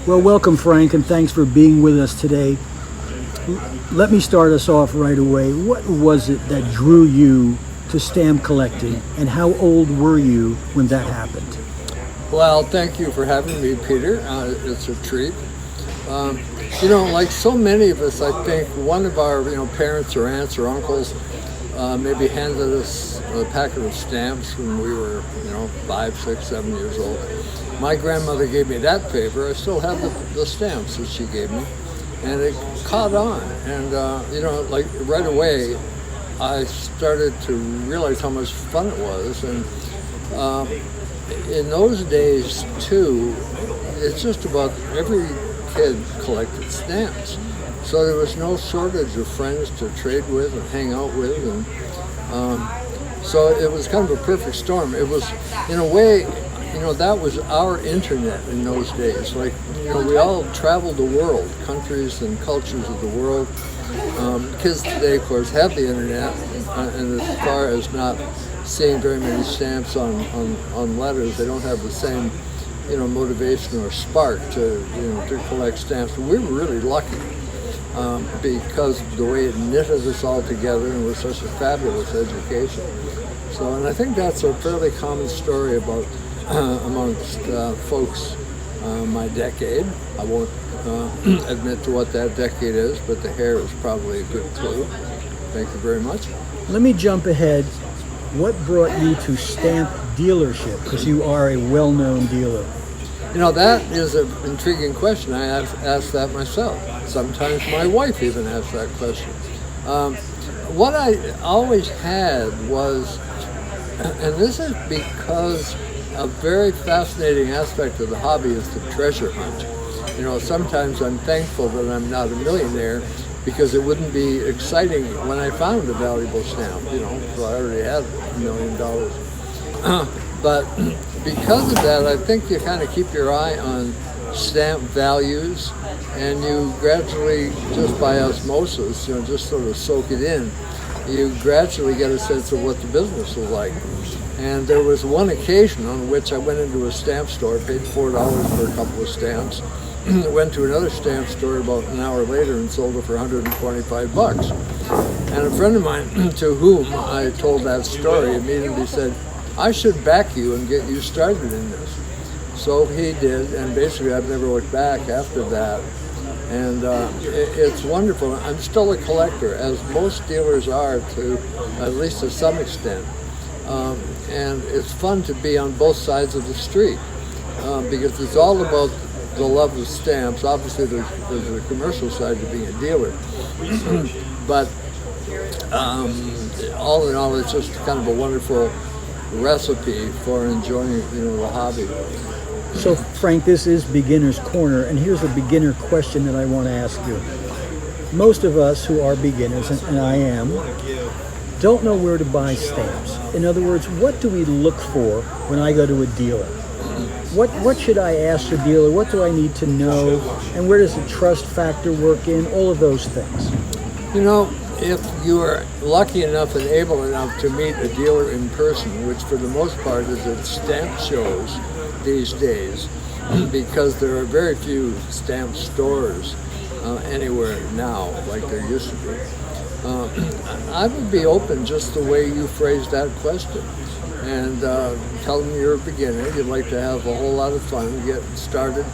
Well, welcome, Frank, and thanks for being with us today. Let me start us off right away. What was it that drew you to stamp collecting, and how old were you when that happened? Well, thank you for having me, Peter. It's a treat. Like so many of us, I think one of our, parents or aunts or uncles maybe handed us a packet of stamps when we were, 5, 6, 7 years old. My grandmother gave me that favor. I still have the stamps that she gave me, and it caught on. And, like right away, I started to realize how much fun it was. And in those days, too, it's just about every kid collected stamps. So there was no shortage of friends to trade with and hang out with. And so it was kind of a perfect storm. It was, in a way, that was our internet in those days. Like, we all traveled the world, countries and cultures of the world. Kids today, of course, have the internet, and as far as not seeing very many stamps on letters, they don't have the same, motivation or spark to collect stamps. But we were really lucky because the way it knitted us all together and was such a fabulous education. So, and I think that's a fairly common story about amongst folks my decade. I won't admit to what that decade is, but the hair is probably a good clue. Thank you very much. Let me jump ahead. What brought you to stamp dealership? Because you are a well-known dealer. That is an intriguing question. I asked that myself. Sometimes my wife even asks that question. What I always had was, and this is because a very fascinating aspect of the hobby is the treasure hunt. Sometimes I'm thankful that I'm not a millionaire, because it wouldn't be exciting when I found a valuable stamp, so I already had $1 million. But because of that, I think you kind of keep your eye on stamp values, and you gradually, just by osmosis, just sort of soak it in, you gradually get a sense of what the business was like. And there was one occasion on which I went into a stamp store, paid $4 for a couple of stamps, went to another stamp store about an hour later and sold it for $125. And a friend of mine to whom I told that story immediately said, I should back you and get you started in this. So he did, and basically I've never looked back after that. And it's wonderful. I'm still a collector, as most dealers are, to at least to some extent. And it's fun to be on both sides of the street because it's all about the love of stamps. Obviously, there's a commercial side to being a dealer, but all in all, it's just kind of a wonderful recipe for enjoying, the hobby. So, Frank, this is Beginner's Corner, and here's a beginner question that I want to ask you. Most of us who are beginners, and I am, don't know where to buy stamps. In other words, what do we look for when I go to a dealer? What should I ask the dealer? What do I need to know? And where does the trust factor work in? All of those things. If you are lucky enough and able enough to meet a dealer in person, which for the most part is at stamp shows these days, because there are very few stamp stores anywhere now like there used to be, I would be open just the way you phrased that question. And tell them you're a beginner, you'd like to have a whole lot of fun, get started,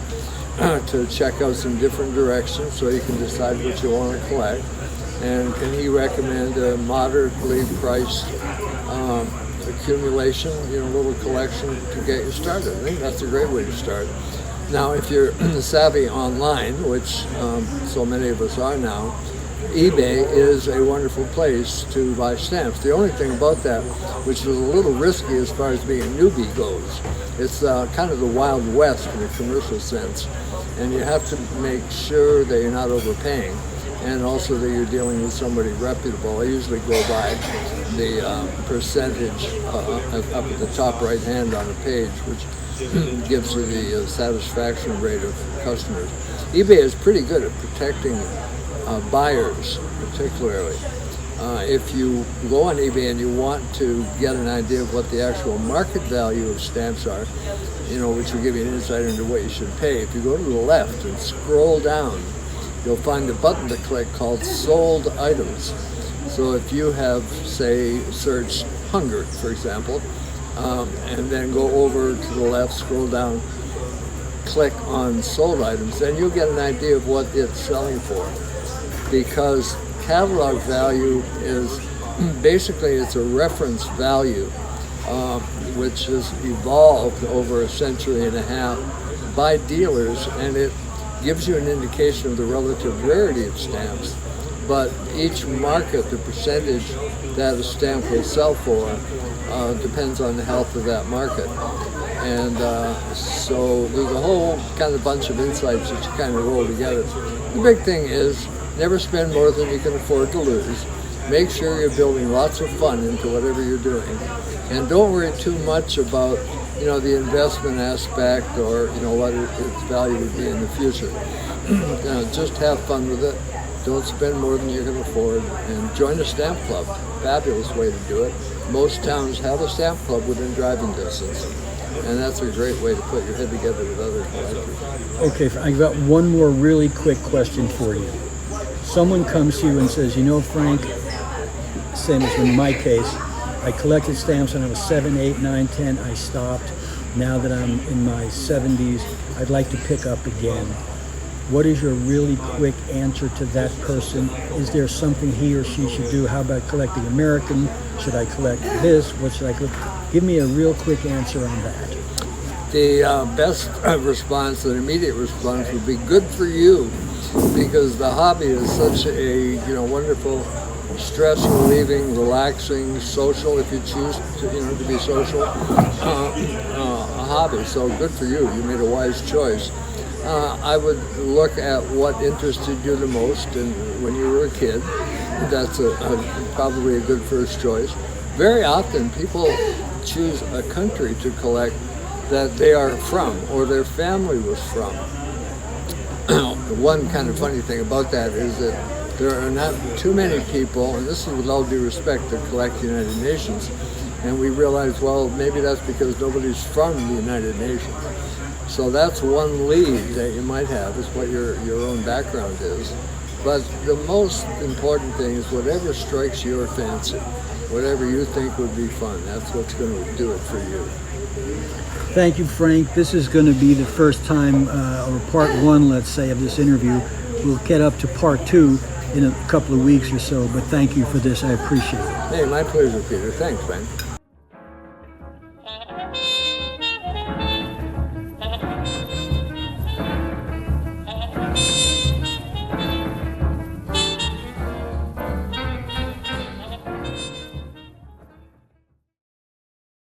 to check out some different directions so you can decide what you want to collect. And can he recommend a moderately priced accumulation, little collection to get you started? I think that's a great way to start. Now, if you're savvy online, which so many of us are now, eBay is a wonderful place to buy stamps. The only thing about that, which is a little risky as far as being a newbie goes, it's kind of the Wild West in a commercial sense. And you have to make sure that you're not overpaying, and also that you're dealing with somebody reputable. I usually go by the percentage up at the top right hand on a page, which gives you the satisfaction rate of customers. eBay is pretty good at protecting buyers, particularly. If you go on eBay and you want to get an idea of what the actual market value of stamps are, which will give you an insight into what you should pay, if you go to the left and scroll down, you'll find a button to click called Sold Items. So if you have, say, searched hunger, for example, and then go over to the left, scroll down, click on Sold Items, then you'll get an idea of what it's selling for. Because catalog value is basically, it's a reference value which has evolved over a century and a half by dealers, and it gives you an indication of the relative rarity of stamps. But each market, the percentage that a stamp will sell for depends on the health of that market. And so there's a whole kind of bunch of insights that you kind of roll together. The big thing is never spend more than you can afford to lose. Make sure you're building lots of fun into whatever you're doing. And don't worry too much about, the investment aspect or, what its value would be in the future. Just have fun with it. Don't spend more than you can afford, and join a stamp club. Fabulous way to do it. Most towns have a stamp club within driving distance, and that's a great way to put your head together with other collectors. Okay, I've got one more really quick question for you. Someone comes to you and says, Frank, same as in my case, I collected stamps when I was 7, 8, 9, 10. I stopped. Now that I'm in my 70s, I'd like to pick up again. What is your really quick answer to that person? Is there something he or she should do? How about collecting American? Should I collect this? What should I collect? Give me a real quick answer on that. The best response, an immediate response, would be good for you, because the hobby is such a wonderful, stress relieving, relaxing, social, if you choose to be social, a hobby. So good for you. You made a wise choice. I would look at what interested you the most, and when you were a kid, that's probably a good first choice. Very often people choose a country to collect that they are from or their family was from. One kind of funny thing about that is that there are not too many people, and this is with all due respect, that collect the United Nations, and we realize, well, maybe that's because nobody's from the United Nations. So that's one lead that you might have, is what your own background is. But the most important thing is whatever strikes your fancy, whatever you think would be fun, that's what's going to do it for you. Thank you, Frank. This is going to be the first time, or part one, let's say, of this interview. We'll get up to part two in a couple of weeks or so, but thank you for this. I appreciate it. Hey, my pleasure, Peter. Thanks, man.